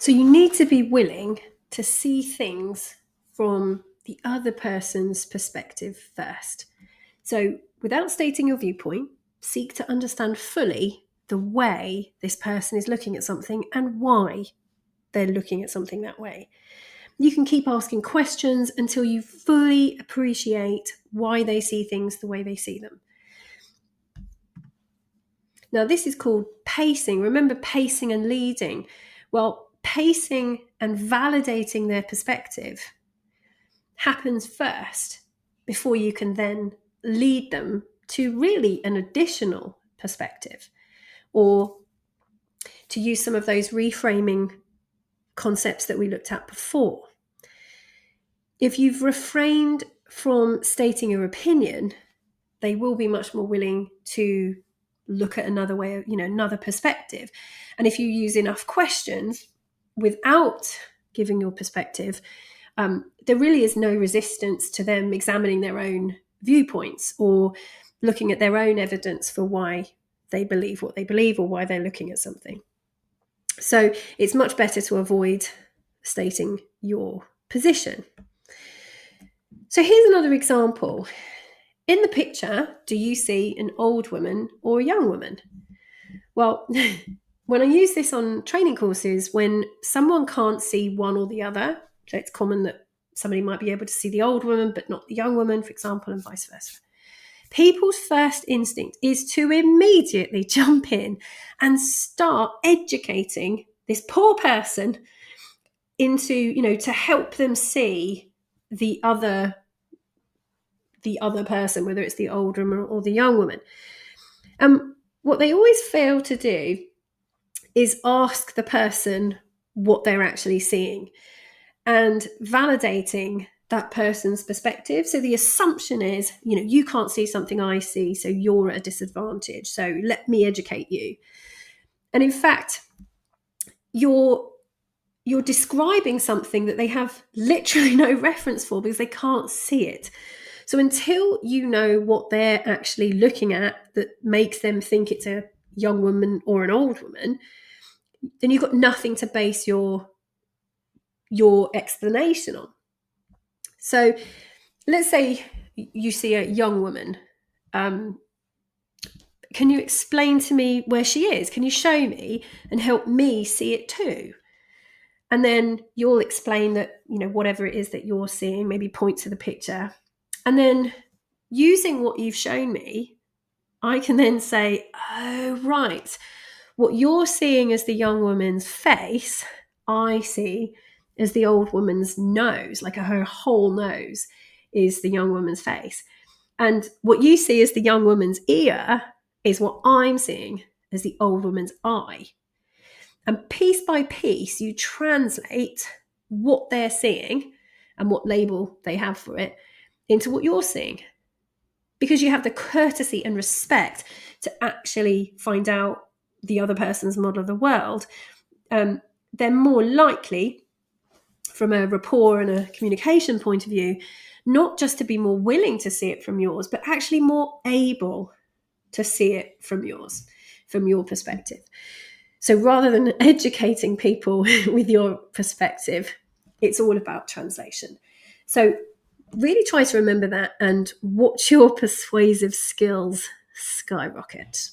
So you need to be willing to see things from the other person's perspective first. So without stating your viewpoint, seek to understand fully the way this person is looking at something and why they're looking at something that way. You can keep asking questions until you fully appreciate why they see things the way they see them. Now, this is called pacing. Remember pacing and leading. Well, pacing and validating their perspective happens first before you can then lead them to really an additional perspective, or to use some of those reframing concepts that we looked at before. If you've refrained from stating your opinion, they will be much more willing to look at another way of, another perspective. And if you use enough questions without giving your perspective, there really is no resistance to them examining their own viewpoints or looking at their own evidence for why they believe what they believe or why they're looking at something. So it's much better to avoid stating your position. So here's another example. In the picture, do you see an old woman or a young woman? Well, when I use this on training courses, when someone can't see one or the other, so it's common that somebody might be able to see the old woman but not the young woman, for example, and vice versa. People's first instinct is to immediately jump in and start educating this poor person into, to help them see the other person, whether it's the old woman or the young woman. What they always fail to do is ask the person what they're actually seeing and validating that person's perspective. So the assumption is, you can't see something I see, so you're at a disadvantage. So let me educate you. And in fact, you're describing something that they have literally no reference for because they can't see it. So until you know what they're actually looking at that makes them think it's a young woman or an old woman, then you've got nothing to base your explanation on. So let's say you see a young woman. Can you explain to me where she is? Can you show me and help me see it too? And then you'll explain that, whatever it is that you're seeing, maybe point to the picture. And then using what you've shown me, I can then say, oh, right, what you're seeing as the young woman's face, I see as the old woman's nose, like her whole nose is the young woman's face. And what you see as the young woman's ear is what I'm seeing as the old woman's eye. And piece by piece, you translate what they're seeing and what label they have for it into what you're seeing. Because you have the courtesy and respect to actually find out the other person's model of the world, they're more likely, from a rapport and a communication point of view, not just to be more willing to see it from yours, but actually more able to see it from yours, from your perspective. So rather than educating people with your perspective, it's all about translation. So really try to remember that and watch your persuasive skills skyrocket.